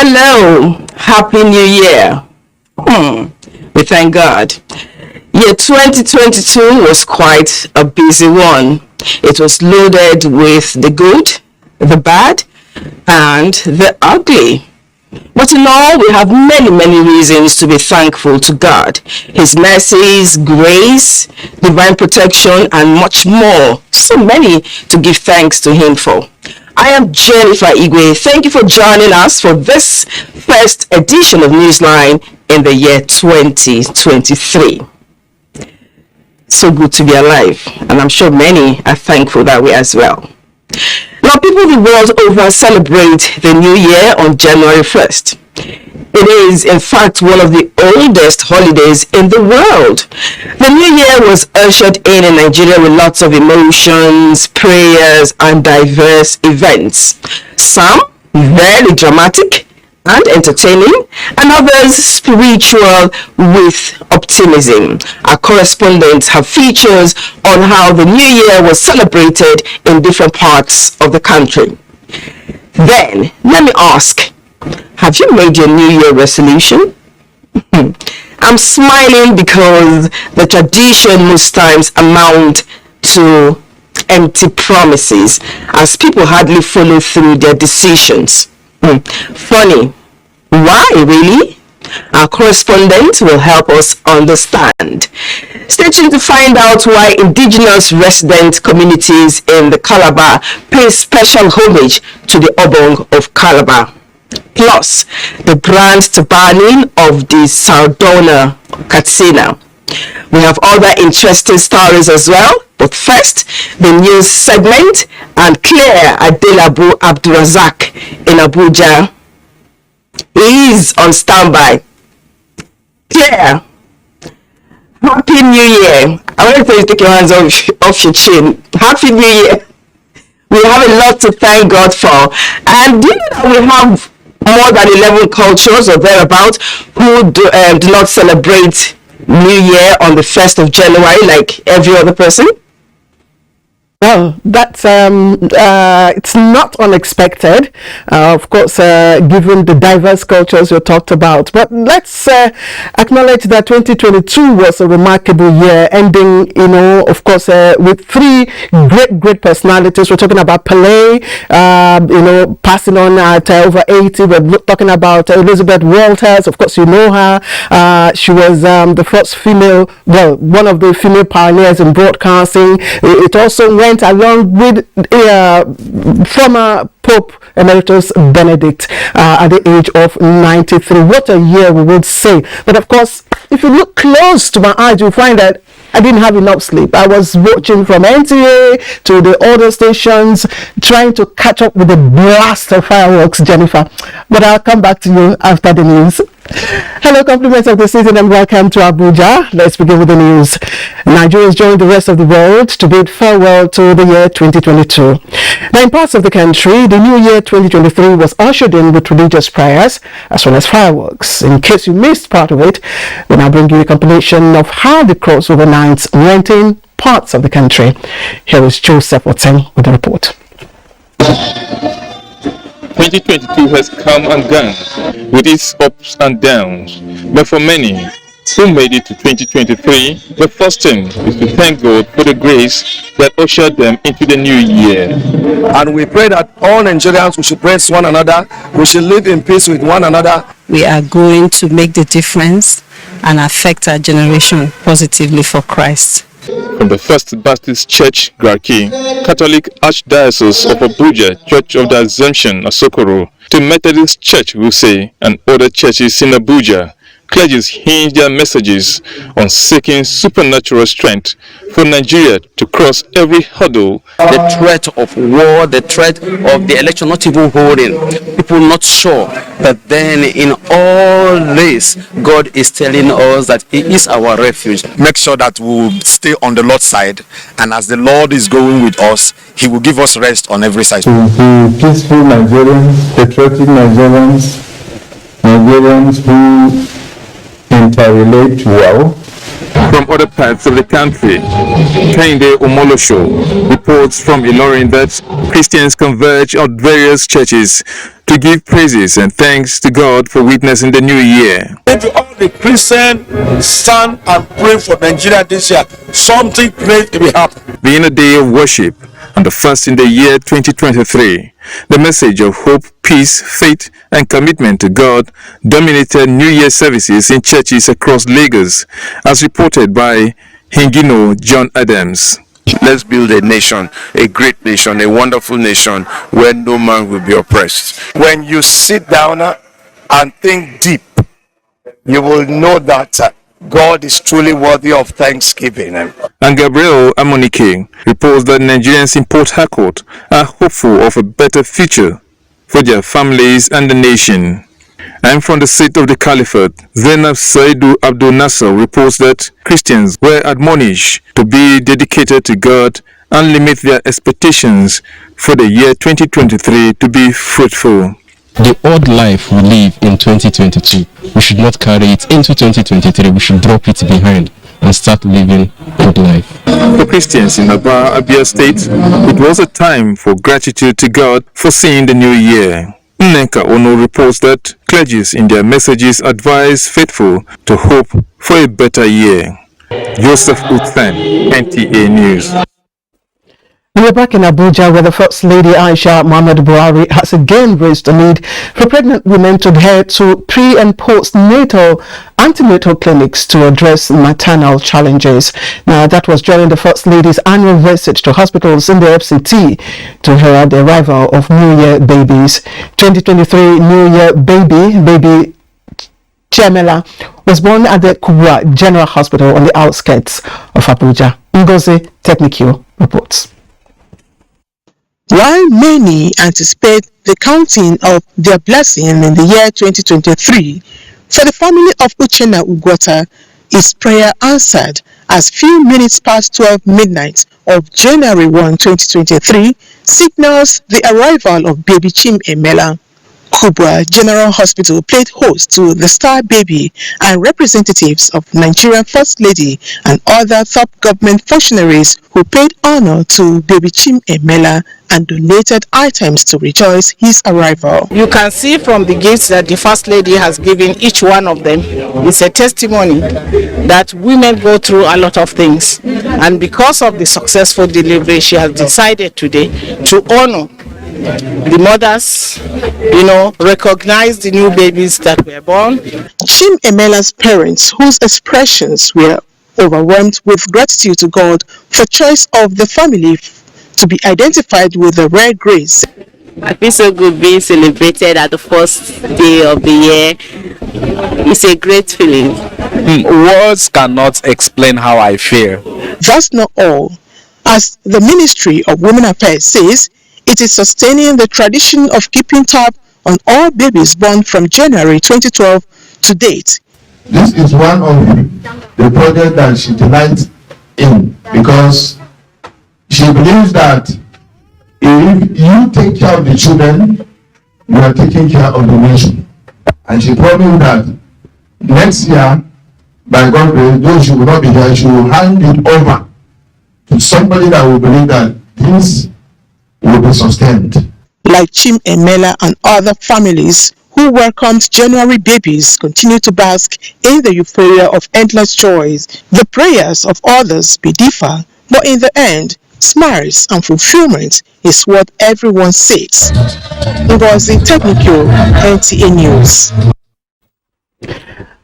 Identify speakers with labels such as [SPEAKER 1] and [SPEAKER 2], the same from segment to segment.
[SPEAKER 1] Hello, Happy New Year. We thank God. Year 2022 was quite a busy one. It was loaded with the good, the bad, and the ugly. But in all, we have many reasons to be thankful to God. His mercies, grace, divine protection, and much more. So many to give thanks to Him for. I am Jennifer Igwe. Thank you for joining us for this first edition of Newsline in the year 2023. So good to be alive, and I'm sure many are thankful that way as well. Now, people the world over celebrate the New Year on January 1st. It is, in fact, one of the oldest holidays in the world. The New Year was ushered in Nigeria with lots of emotions, prayers, and diverse events. Some very dramatic and entertaining, and others spiritual with optimism. Our correspondents have features on how the New Year was celebrated in different parts of the country. Then, let me ask, have you made your New Year resolution? I'm smiling because the tradition most times amount to empty promises as people hardly follow through their decisions. Funny. Why, really? Our correspondent will help us understand. Stay tuned to find out why indigenous resident communities in the Calabar pay special homage to the Obong of Calabar. Plus, the grand tabaning of the Sardona Katsina. We have other interesting stories as well, but first, the news segment, and Claire Adelabu Abdurazak in Abuja is on standby. Claire, Happy New Year. I want you to take your hands off your chin. Happy New Year. We have a lot to thank God for. And do you know that we have more than 11 cultures or thereabouts who do not celebrate New Year on the 1st of January like every other person?
[SPEAKER 2] Well, that's it's not unexpected, of course, given the diverse cultures you talked about. But let's acknowledge that 2022 was a remarkable year, ending, of course, with three great personalities. We're talking about Pele, passing on at over 80. We're talking about Elizabeth Walters. Of course, you know her. She was the first female, one of the female pioneers in broadcasting. It also went along with former Pope Emeritus Benedict at the age of 93. What a year, we would say. But of course, if you look close to my eyes, you'll find that I didn't have enough sleep. I was watching from NTA to the other stations, trying to catch up with the blast of fireworks, Jennifer. But I'll come back to you after the news. Hello, compliments of the season, and welcome to Abuja. Let's begin with the news. Nigeria has joined the rest of the world to bid farewell to the year 2022. Now, in parts of the country, the new year 2023 was ushered in with religious prayers as well as fireworks. In case you missed part of it, we'll now bring you a compilation of how the crossover nights went in parts of the country. Here is Joseph Oteng with the report.
[SPEAKER 3] 2022 has come and gone with its ups and downs, but for many who made it to 2023, the first thing is to thank God for the grace that ushered them into the new year.
[SPEAKER 4] And we pray that all Nigerians, we should praise one another, we should live in peace with one another.
[SPEAKER 5] We are going to make the difference and affect our generation positively for Christ.
[SPEAKER 3] From the First Baptist Church, Garki, Catholic Archdiocese of Abuja, Church of the Assumption, Asokoro, to Methodist Church, Wuse, and other churches in Abuja, clergies hinge their messages on seeking supernatural strength for Nigeria to cross every hurdle.
[SPEAKER 6] The threat of war, the threat of the election not even holding, people not sure. But then in all this, God is telling us that He is our refuge.
[SPEAKER 7] Make sure that we will stay on the Lord's side, and as the Lord is going with us, He will give us rest on every side.
[SPEAKER 8] To be peaceful Nigerians, patriotic Nigerians who interrelate well,
[SPEAKER 3] From other parts of the country, Kehinde Omolosho reports from Ilorin that Christians converge at various churches to give praises and thanks to God for witnessing the new year.
[SPEAKER 9] To all the Christians, stand and pray for Nigeria this year. Something great will happen.
[SPEAKER 3] Being a day of worship and the first in the year 2023, the message of hope, peace, faith, and commitment to God dominated New Year services in churches across Lagos, as reported by Hingino John Adams.
[SPEAKER 10] Let's build a nation, a great nation, a wonderful nation where no man will be oppressed.
[SPEAKER 9] When you sit down and think deep, you will know that God is truly worthy of thanksgiving.
[SPEAKER 3] And Gabriel Amonike reports that Nigerians in Port Harcourt are hopeful of a better future for their families and the nation. And from the seat of the Caliphate, Zainab Saidu Abdul Nasser reports that Christians were admonished to be dedicated to God and limit their expectations for the year 2023 to be fruitful.
[SPEAKER 11] The odd life we live in 2022, we should not carry it into 2023. We should drop it behind and start living good life.
[SPEAKER 3] For Christians in Aba, Abia State, it was a time for gratitude to God for seeing the new year. Nneka Ono reports that clergies in their messages advise faithful to hope for a better year. Joseph Utsan, NTA News.
[SPEAKER 2] We're back in Abuja, where the First Lady Aisha Muhammad Buhari has again raised the need for pregnant women to head to pre- and post-natal antenatal clinics to address maternal challenges. Now, that was during the First Lady's annual visit to hospitals in the FCT to herald the arrival of New Year babies. 2023 New Year baby Chemela was born at the Kubwa General Hospital on the outskirts of Abuja. Ngozi Technical reports.
[SPEAKER 12] While many anticipate the counting of their blessing in the year 2023, for the family of Uchenna Ugwota, is prayer answered as few minutes past 12 midnight of January 1, 2023 signals the arrival of baby Chim Emela. Kubwa General Hospital played host to the star baby and representatives of Nigerian First Lady and other top government functionaries who paid honor to baby Chim Emela and donated items to rejoice his arrival.
[SPEAKER 13] You can see from the gifts that the First Lady has given each one of them, it's a testimony that women go through a lot of things. And because of the successful delivery, she has decided today to honor the mothers, recognize the new babies that were born.
[SPEAKER 12] Chim Emela's parents, whose expressions were overwhelmed with gratitude to God for choice of the family to be identified with the rare grace.
[SPEAKER 14] I feel so good being celebrated at the first day of the year. It's a great feeling.
[SPEAKER 15] Words cannot explain how I feel.
[SPEAKER 12] That's not all. As the Ministry of Women Affairs says, it is sustaining the tradition of keeping tab on all babies born from January 2012 to date.
[SPEAKER 8] This is one of the projects that she delights in, because she believes that if you take care of the children, you are taking care of the nation. And she promised that next year, by God's grace, those who will not be there, she will hand it over to somebody that will believe that this will be sustained.
[SPEAKER 12] Like Chim Emela and other families who welcomed January babies continue to bask in the euphoria of endless joys. The prayers of others may differ, but in the end, smiles and fulfillment is what everyone seeks. Ngozi Technical, NTA News.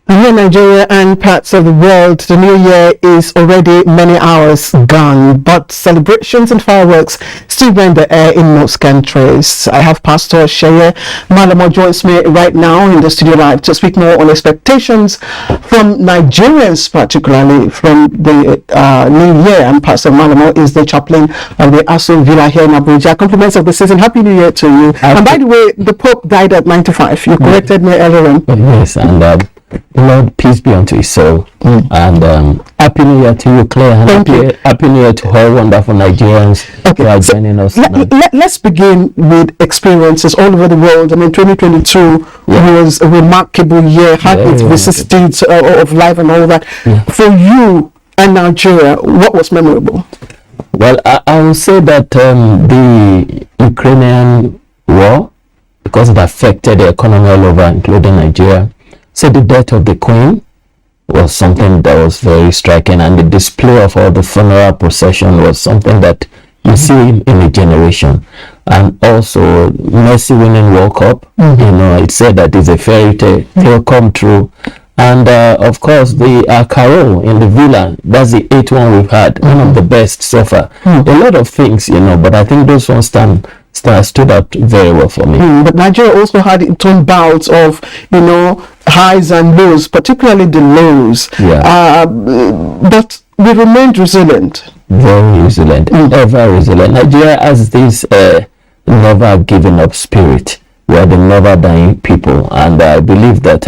[SPEAKER 2] Here in Nigeria and parts of the world, the new year is already many hours gone, but celebrations and fireworks still rend the air in most countries. I have Pastor Sheye Malamo joins me right now in the studio live to speak more on expectations from Nigerians, particularly from the new year. And Pastor Malamo is the chaplain of the Aso Villa here in Abuja. Compliments of the season. Happy New Year to you. And by the way, the Pope died at 95. You corrected me earlier on.
[SPEAKER 16] Yes, and Lord, peace be unto his soul. And happy New Year to you, Claire. And happy New Year to all wonderful Nigerians who are joining us.
[SPEAKER 2] Let's begin with experiences all over the world. I mean, 2022 was a remarkable year, had its vicissitudes of life and all that. For you, and Nigeria, what was memorable?
[SPEAKER 16] Well, I will say that the Ukrainian war, because it affected the economy all over, including Nigeria. So the death of the Queen was something that was very striking, and the display of all the funeral procession was something that you see in a generation. And also Messi winning World Cup, you know, it said that it's a fairy tale, will come true. And of course the Carol in the Villa, that's the 8th one we've had, one of the best so far. A lot of things, you know, but I think those ones stood out very well for me.
[SPEAKER 2] But Nigeria also had its own bouts of, you know, highs and lows, particularly the lows.
[SPEAKER 16] Yeah.
[SPEAKER 2] But we remained resilient.
[SPEAKER 16] Very resilient, ever resilient. Nigeria has this never giving up spirit. We are the never dying people, and I believe that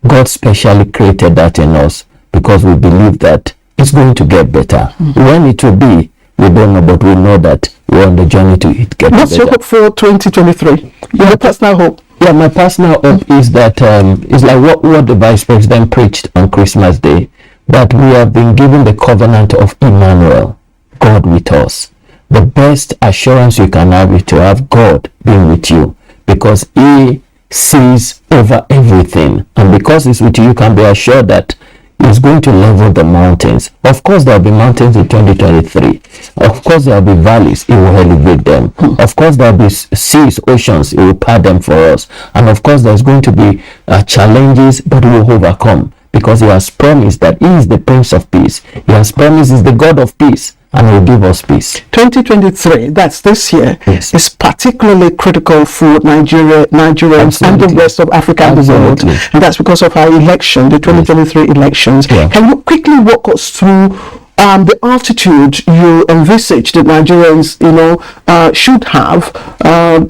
[SPEAKER 16] God specially created that in us because we believe that it's going to get better. When it will be, we don't know, but we know that we're on the journey to it get
[SPEAKER 2] What's
[SPEAKER 16] better.
[SPEAKER 2] your hope for 2023? Your personal hope?
[SPEAKER 16] Yeah, my personal hope is that it's like what the Vice President preached on Christmas Day, that we have been given the covenant of Emmanuel, God with us. The best assurance you can have is to have God being with you, because He sees over everything, and because He's with you, you can be assured that He's going to level the mountains. Of course, there will be mountains in 2023. Of course, there will be valleys. He will elevate them. Of course, there will be seas, oceans. He will part them for us. And of course, there's going to be challenges, but we will overcome, because He has promised that He is the Prince of Peace. He has promised He's the God of peace, and He will give us peace.
[SPEAKER 2] 2023, that's this year,
[SPEAKER 16] yes,
[SPEAKER 2] is particularly critical for Nigerians
[SPEAKER 16] Absolutely.
[SPEAKER 2] and the rest of Africa and the world. And that's because of our election, the 2023 elections.
[SPEAKER 16] Yeah.
[SPEAKER 2] Can you quickly walk us through the altitude you envisage that Nigerians, you know, should have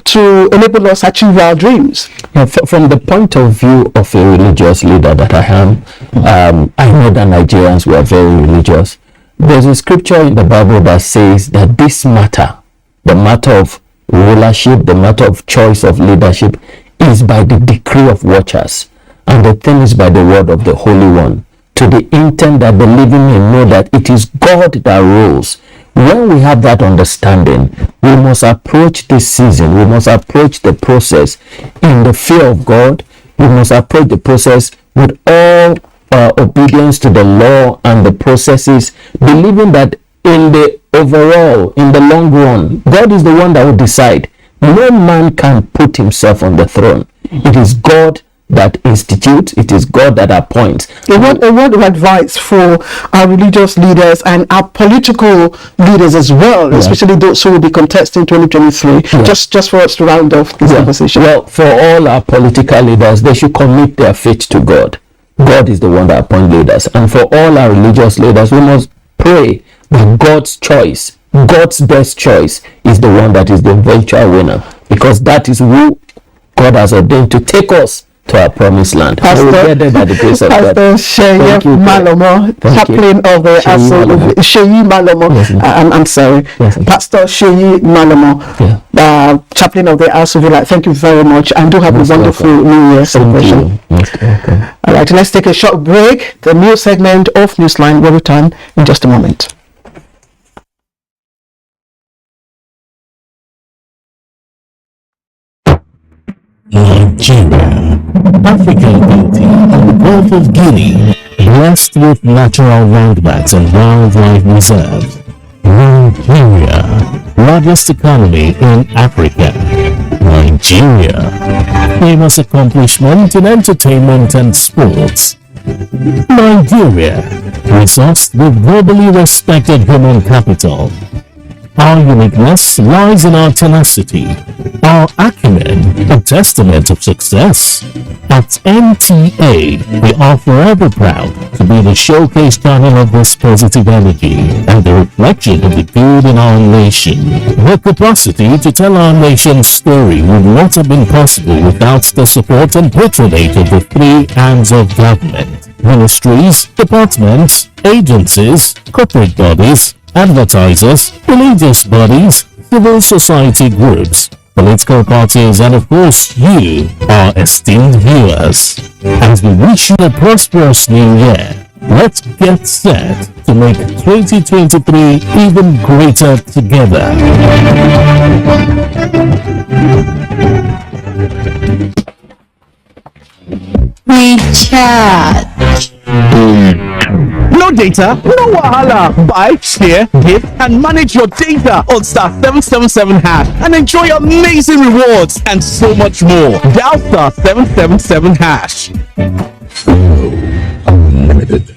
[SPEAKER 2] to enable us achieve our dreams?
[SPEAKER 16] Yeah, from the point of view of a religious leader that I am, I know that Nigerians were very religious. There's a scripture in the Bible that says that this matter, the matter of rulership, the matter of choice of leadership, is by the decree of watchers, and the thing is by the word of the Holy One, to the intent that the living may know that it is God that rules. When we have that understanding, we must approach this season, we must approach the process in the fear of God. We must approach the process with all obedience to the law and the processes, believing that in the overall, in the long run, God is the one that will decide. No man can put himself on the throne. It is God that institutes, it is God that appoints.
[SPEAKER 2] A word of advice for our religious leaders and our political leaders as well, especially those who will be contesting 2023, just for us to round off this conversation.
[SPEAKER 16] Well, for all our political leaders, they should commit their faith to God. God is the one that appoints leaders. And for all our religious leaders, we must pray that God's choice, God's best choice, is the one that is the eventual winner, because that is who God has ordained to take us to our promised land.
[SPEAKER 2] Pastor,
[SPEAKER 16] we will get there by the grace of God.
[SPEAKER 2] Sheye Malomo, chaplain of the Sheye Malomo.
[SPEAKER 16] Yes,
[SPEAKER 2] I'm sorry,
[SPEAKER 16] yes,
[SPEAKER 2] Pastor Sheye Malomo, chaplain of the House of Villa. Thank you very much, and do have a wonderful New Year celebration. All right, let's take a short break. The new segment of Newsline will return in just a moment.
[SPEAKER 17] Nigeria, African beauty on the Gulf of Guinea, blessed with natural landmarks and wildlife reserves. Nigeria, largest economy in Africa. Nigeria, famous accomplishment in entertainment and sports. Nigeria, resourced with globally respected human capital. Our uniqueness lies in our tenacity, our acumen, a testament of success. At NTA, we are forever proud to be the showcase channel of this positive energy and the reflection of the good in our nation. The capacity to tell our nation's story would not have been possible without the support and patronage of the three arms of government: ministries, departments, agencies, corporate bodies, advertisers, religious bodies, civil society groups, political parties, and of course you, our esteemed viewers. As we wish you a prosperous new year, let's get set to to make 2023 even greater together.
[SPEAKER 12] Recharge.
[SPEAKER 18] No data, no wahala. Buy, share, give, and manage your data on star 777 hash and enjoy amazing rewards and so much more. Dial star 777 hash.
[SPEAKER 17] Unlimited.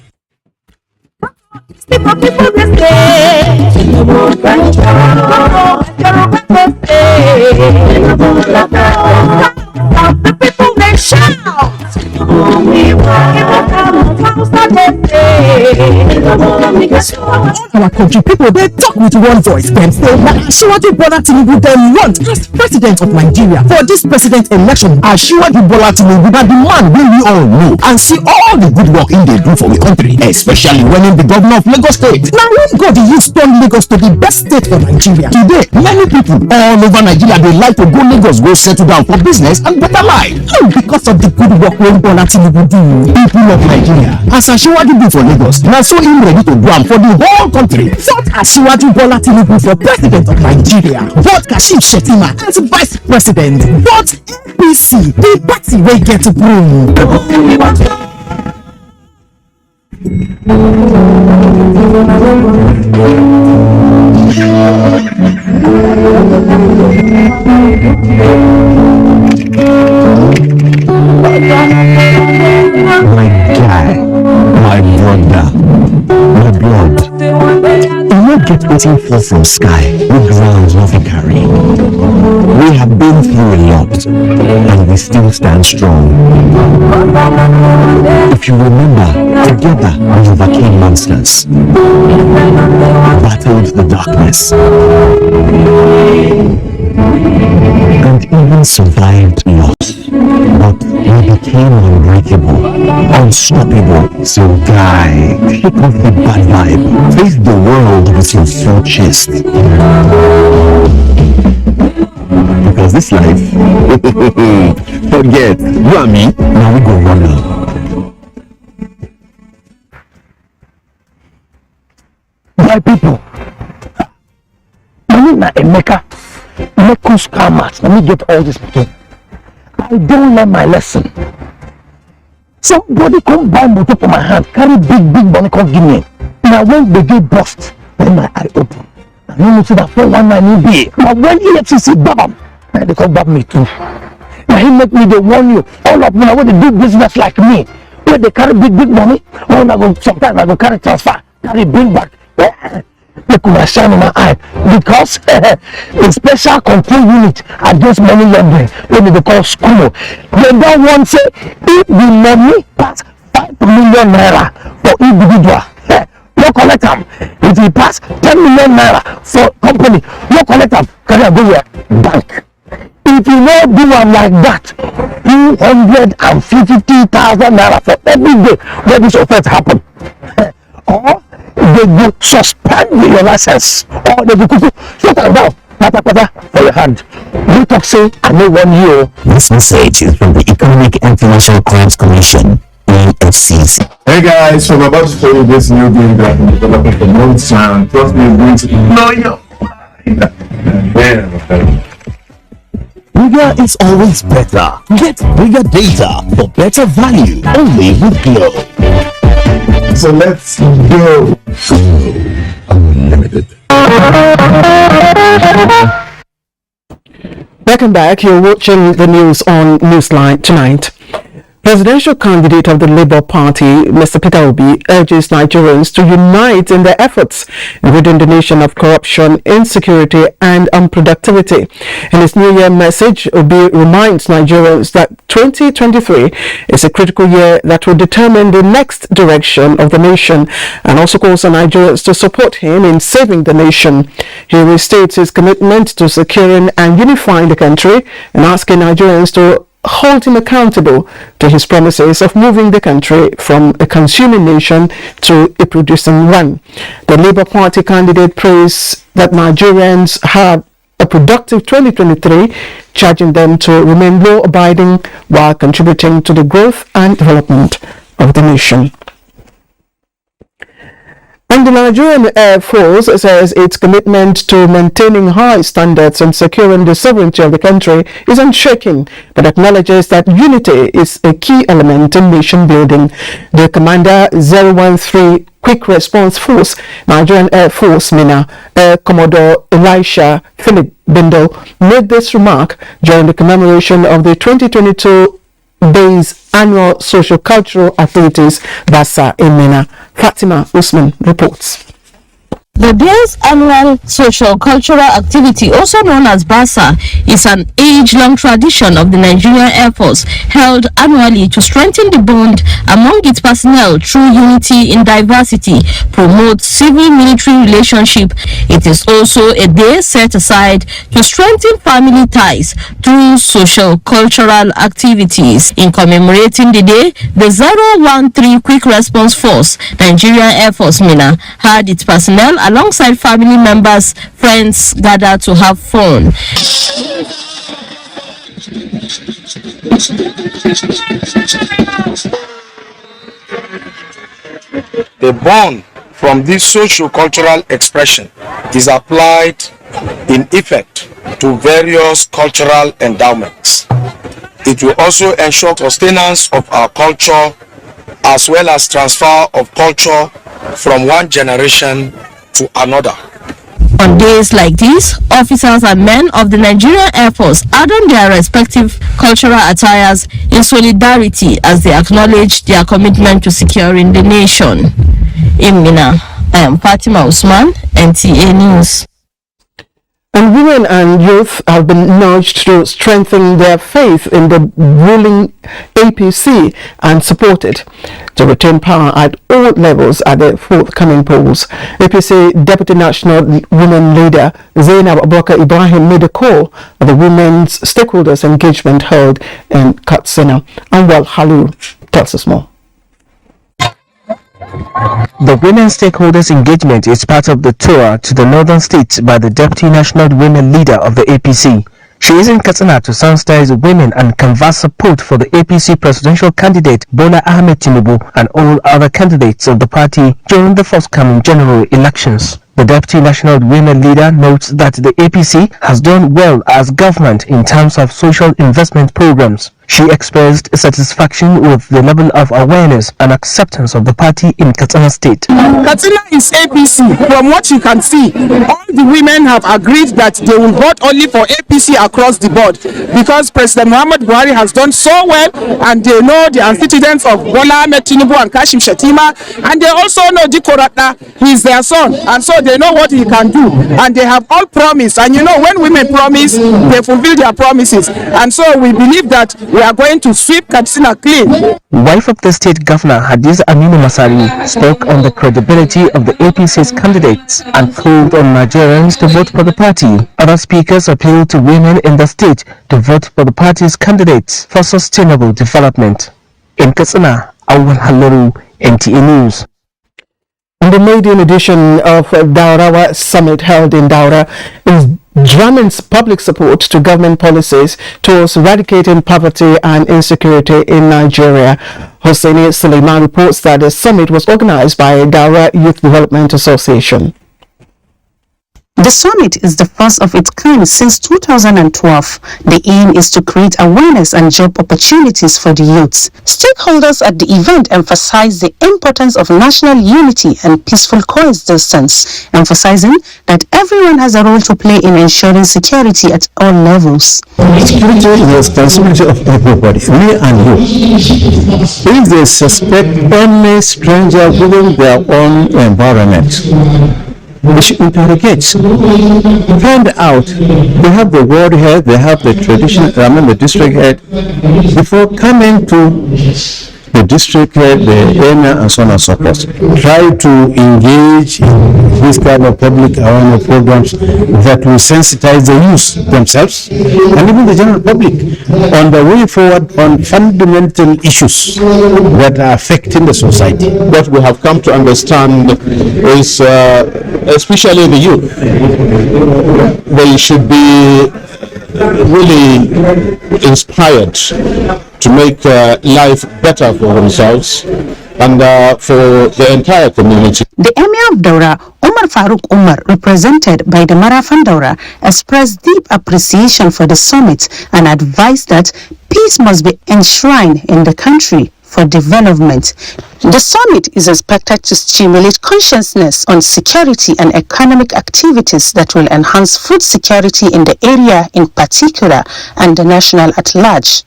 [SPEAKER 18] Our country people, they talk with one voice. Them say, Asiwaju Bola Tinubu dem want as president of Nigeria for this president election. Asiwaju Bola Tinubu na the man wey we all know and see all the good work in dey do for the country, especially when him be governor of Lagos State. Now when God use turn Lagos to the best state for Nigeria. Today, many people all over Nigeria dey like to go Lagos go settle down for business and better life. Because of the good work wey Bola Tinubu do, people of Nigeria, as Asiwaju do for Lagos, na so him ready to do am for the whole country. Vote Asiwaju Bola Tinubu for president of Nigeria. Vote Kashim Shettima as vice president. Vote APC, the party wey get broom.
[SPEAKER 17] My guy, my brother, my blood. You not get wetin fall from sky wey ground no fit carry. We have been through a lot and we still stand strong. If you remember, together we overcame monsters, battled the darkness, and even survived loss. But we became unbreakable, unstoppable. So guy, take off the bad vibe. Face the world with your full chest. Because this life, forget, you and me, now we go run now.
[SPEAKER 18] My people, I mean na Emeka, Mekus Kamat, let me get all this again. I don't learn my lesson. Somebody come buy motor for my hand, carry big money, come give me. Now when they get bust, then my eye open. I know see that 419 be. But when EFCC bam, they come back me too. Now he make me they warn you. All of them when they do business like me, when they carry big money, when I go sometimes I go carry transfer, carry bring back. They could shine in my eye because the special control unit against money laundering, when they call school, they don't want to say if the money pass 5 million naira for individual, no collect them. If it pass 10 million naira for company, no collect them. Can I go here? Bank. If you don't do them like that, 250,000 naira for every day where this offense happen, or they go suspend your license, or they go shut them down, for your hand. You talk say, I know 1 year.
[SPEAKER 17] This message is from the Economic and Financial Crimes Commission, EFCC.
[SPEAKER 8] Hey guys, so we're about to show you this new game that we've been developing for months and trust me, it's going to blow your mind.
[SPEAKER 17] Bigger is always better. Get bigger data for better value only with Glow.
[SPEAKER 8] So let's go.
[SPEAKER 17] Unlimited.
[SPEAKER 2] Welcome back. You're watching the news on Newsline tonight. Presidential candidate of the Labour Party, Mr. Peter Obi, urges Nigerians to unite in their efforts in ridding the nation of corruption, insecurity and unproductivity. In his New Year message, Obi reminds Nigerians that 2023 is a critical year that will determine the next direction of the nation, and also calls on Nigerians to support him in saving the nation. He restates his commitment to securing and unifying the country and asking Nigerians to hold him accountable to his promises of moving the country from a consuming nation to a producing one. The Labour Party candidate prays that Nigerians have a productive 2023, charging them to remain law-abiding while contributing to the growth and development of the nation. And the Nigerian Air Force says its commitment to maintaining high standards and securing the sovereignty of the country is unshaken, but acknowledges that unity is a key element in nation building. The Commander 013 Quick Response Force, Nigerian Air Force Mina, Air Commodore Elisha Philip Bindle, made this remark during the commemoration of the 2022 Day's annual social-cultural activities BASA in Mina. Fatima Usman reports.
[SPEAKER 19] The day's annual social cultural activity, also known as BASA, is an age-long tradition of the Nigerian Air Force held annually to strengthen the bond among its personnel through unity in diversity, promote civil-military relationship. It is also a day set aside to strengthen family ties through social cultural activities. In commemorating the day, the 013 Quick Response Force, Nigerian Air Force Mina, had its personnel alongside family members, friends gather to have fun.
[SPEAKER 9] The bond from this socio-cultural expression is applied in effect to various cultural endowments. It will also ensure sustenance of our culture as well as transfer of culture from one generation to another.
[SPEAKER 19] On days like these, officers and men of the Nigerian Air Force adorn their respective cultural attires in solidarity as they acknowledge their commitment to securing the nation. In Mina, I am Fatima Usman, NTA News.
[SPEAKER 2] And women and youth have been nudged to strengthen their faith in the ruling APC and supported to retain power at all levels at the forthcoming polls. APC Deputy National Women Leader Zainab Abubakar Ibrahim made a call at the Women's Stakeholders Engagement held in Katsina. Anwar Halu tells us more.
[SPEAKER 20] The Women Stakeholders Engagement is part of the tour to the northern states by the Deputy National Women Leader of the APC. She is in Katsina to sensitize women and canvass support for the APC presidential candidate Bola Ahmed Tinubu and all other candidates of the party during the forthcoming general elections. The Deputy National Women Leader notes that the APC has done well as government in terms of social investment programs. She expressed satisfaction with the level of awareness and acceptance of the party in Katsina State.
[SPEAKER 21] Katsina is APC. From what you can see, all the women have agreed that they will vote only for APC across the board because President Muhammad Buhari has done so well and they know the antecedents of Bola Ahmed Tinubu and Kashim Shettima, and they also know Diko Ratna, he is their son, and so they know what he can do, and they have all promised. And you know, when women promise, they fulfill their promises, and so we believe that we are going to sweep Katsina clean.
[SPEAKER 20] Wife of the state governor Hadiza Aminu Masari spoke on the credibility of the APC's candidates and called on Nigerians to vote for the party. Other speakers appealed to women in the state to vote for the party's candidates for sustainable development. In Katsina, Awal Halaru, NTA News.
[SPEAKER 2] And the maiden edition of Daurawa Summit held in Daura is drumming public support to government policies towards eradicating poverty and insecurity in Nigeria. Hosseini Suleiman reports that the summit was organized by Daura Youth Development Association.
[SPEAKER 22] The summit is the first of its kind since 2012. The aim is to create awareness and job opportunities for the youths. Stakeholders at the event emphasized the importance of national unity and peaceful coexistence, emphasizing that everyone has a role to play in ensuring security at all levels.
[SPEAKER 23] Security is the responsibility of everybody, me and you. If they suspect any stranger within their own environment, we should interrogate, find out. They have the ward head, they have the the district head. Before coming to the district head, the area, and so on and so forth. Try to engage in this kind of public awareness programs that will sensitize the youth themselves and even the general public on the way forward on fundamental issues that are affecting the society.
[SPEAKER 24] What we have come to understand is, especially the youth, they should be really inspired to make life better for themselves and for the entire community.
[SPEAKER 22] The Emir of Daura, Umar Farooq Umar, represented by the Marafan Daura, expressed deep appreciation for the summit and advised that peace must be enshrined in the country for development. The summit is expected to stimulate consciousness on security and economic activities that will enhance food security in the area in particular and the national at large.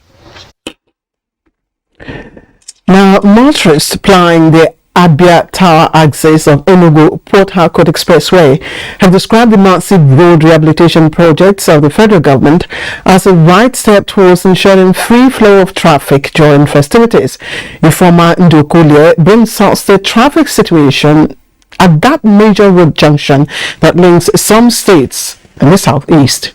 [SPEAKER 2] Now, motorists plying the ABUJA Tower axis of Enugu Port Harcourt Expressway have described the massive road rehabilitation projects of the federal government as a right step towards ensuring free flow of traffic during festivities. Informer Ndokolie brings us the traffic situation at that major road junction that links some states in the southeast.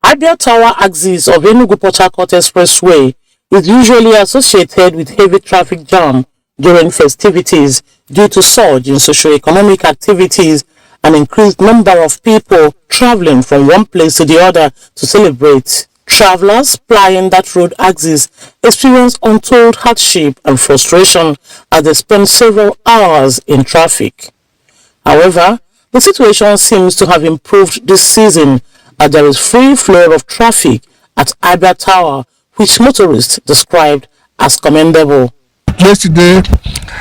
[SPEAKER 1] ABUJA Tower axis of Enugu Port Harcourt Expressway is usually associated with heavy traffic jam during festivities due to surge in socio-economic activities and increased number of people traveling from one place to the other to celebrate. Travelers plying that road axis experience untold hardship and frustration as they spend several hours in traffic. However, the situation seems to have improved this season as there is free flow of traffic at ABUJA Tower, which motorists described as commendable.
[SPEAKER 4] Yesterday,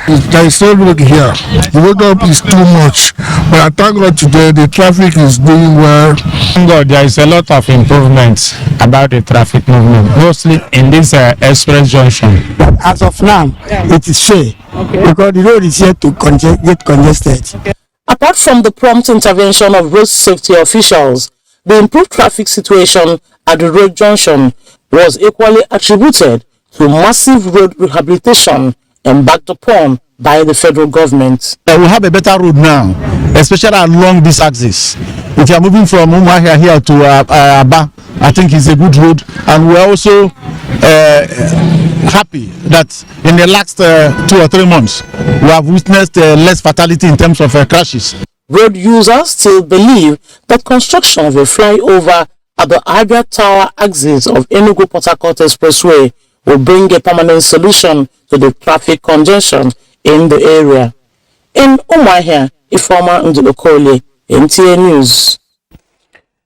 [SPEAKER 4] there is no road here. The road up is too much. But I thank God today the traffic is doing well.
[SPEAKER 5] Thank God there is a lot of improvements about the traffic movement, mostly in this express junction.
[SPEAKER 18] But as of now, it is safe because the road is yet to get congested.
[SPEAKER 1] Apart from the prompt intervention of road safety officials, the improved traffic situation at the road junction was equally attributed to massive road rehabilitation embarked upon by the federal government.
[SPEAKER 4] We have a better road now, especially along this axis. If you are moving from Umuahia here to Aba, I think it's a good road, and we are also happy that in the last 2 or 3 months we have witnessed less fatality in terms of crashes.
[SPEAKER 1] Road users still believe that construction of a flyover at the ABUJA Tower axis of Enugu Port Harcourt Expressway will bring a permanent solution to the traffic congestion in the area. In Umuahia, Informer Ndokolie, NTA News.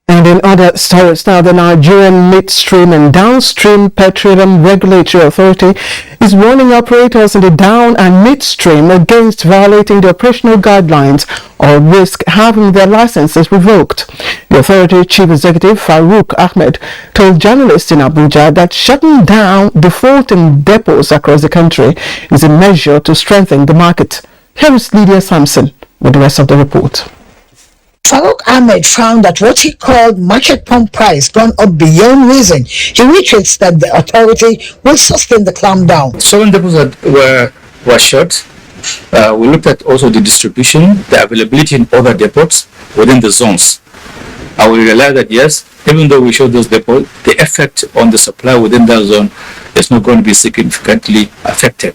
[SPEAKER 2] And in other stories now, the Nigerian Midstream and Downstream Petroleum Regulatory Authority is warning operators in the down and midstream against violating the operational guidelines or risk having their licenses revoked. The authority chief executive Farooq Ahmed told journalists in Abuja that shutting down defaulting depots across the country is a measure to strengthen the market. Here is Lydia Sampson with the rest of the report.
[SPEAKER 6] Farooq Ahmed found that what he called market pump price gone up beyond reason. He reiterates that the authority will sustain the clampdown.
[SPEAKER 25] 7 depots that were shut. We looked at also the distribution, the availability in other depots within the zones. And we realized that yes, even though we showed those depots, the effect on the supply within that zone is not going to be significantly affected.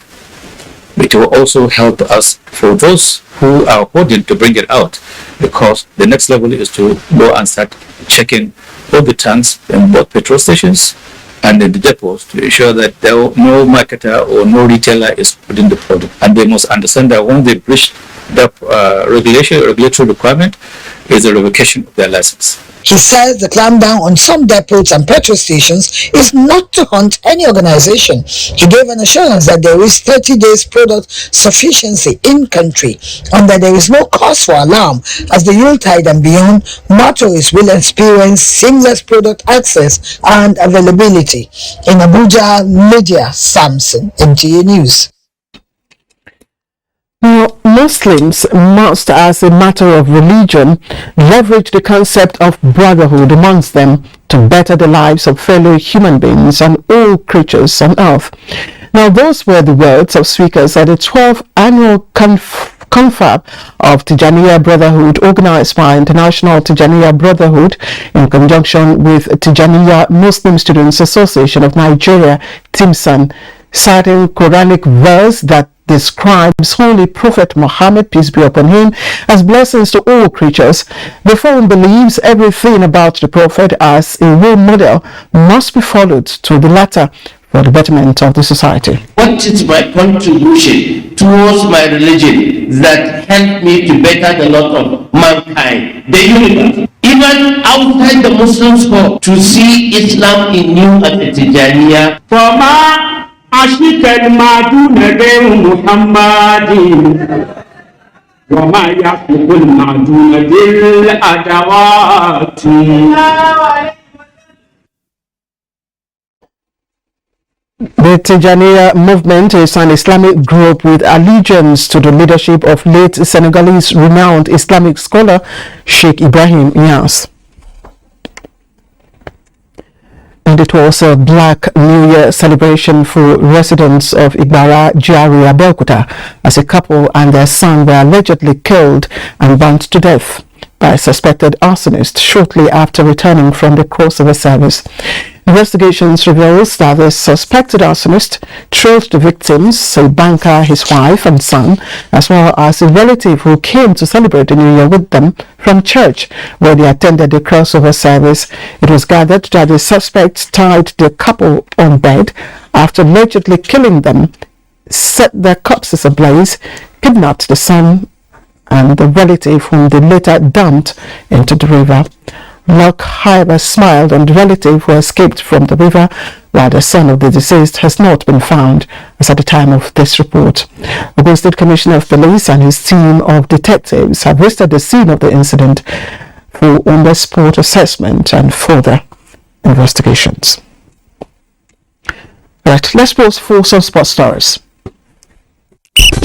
[SPEAKER 25] It will also help us for those who are holding to bring it out, because the next level is to go and start checking all the tanks in both petrol stations and in the depots to ensure that no marketer or no retailer is putting the product. And they must understand that when they breach the regulatory requirement, is a revocation of their license.
[SPEAKER 6] He says the clampdown on some depots and petrol stations is not to hunt any organization. He gave an assurance that there is 30 days product sufficiency in country and that there is no cause for alarm as the Yuletide and beyond, motorists will experience seamless product access and availability. In Abuja, Lydia Sampson, NTA News.
[SPEAKER 2] Now, Muslims must, as a matter of religion, leverage the concept of brotherhood amongst them to better the lives of fellow human beings and all creatures on earth. Now, those were the words of speakers at the 12th annual Confab of Tijaniya Brotherhood, organized by International Tijaniya Brotherhood in conjunction with Tijaniya Muslim Students Association of Nigeria, TIMSAN, citing Quranic verse that describes Holy Prophet Muhammad, peace be upon him, as blessings to all creatures. The forum believes everything about the Prophet as a role model must be followed to the latter. for the betterment of the society.
[SPEAKER 3] What is my contribution towards my religion that helped me to better the lot of mankind, the universe? Even outside the Muslim scope, to see Islam in new at Tijaniya.
[SPEAKER 7] Fama ashikal maduna de Muhammadin. Wama yakul maduna dil adawati.
[SPEAKER 2] The Tijaniya movement is an Islamic group with allegiance to the leadership of late Senegalese renowned Islamic scholar Sheikh Ibrahim Niasse. And it was a Black New Year celebration for residents of Igbara, Jari, Abeokuta, as a couple and their son were allegedly killed and burnt to death by a suspected arsonist shortly after returning from the crossover service. Investigations reveals that the suspected arsonist trailed the victims, a banker, his wife and son, as well as a relative who came to celebrate the New Year with them from church where they attended the crossover service. It was gathered that the suspects tied the couple on bed after allegedly killing them, set their corpses ablaze, kidnapped the son and the relative whom they later dumped into the river. Locke, however, smiled on the relative who escaped from the river, while the son of the deceased has not been found as at the time of this report. Ogun State Commissioner of Police and his team of detectives have visited the scene of the incident for on-the-spot assessment and further investigations. Right, let's pause for some sports stories.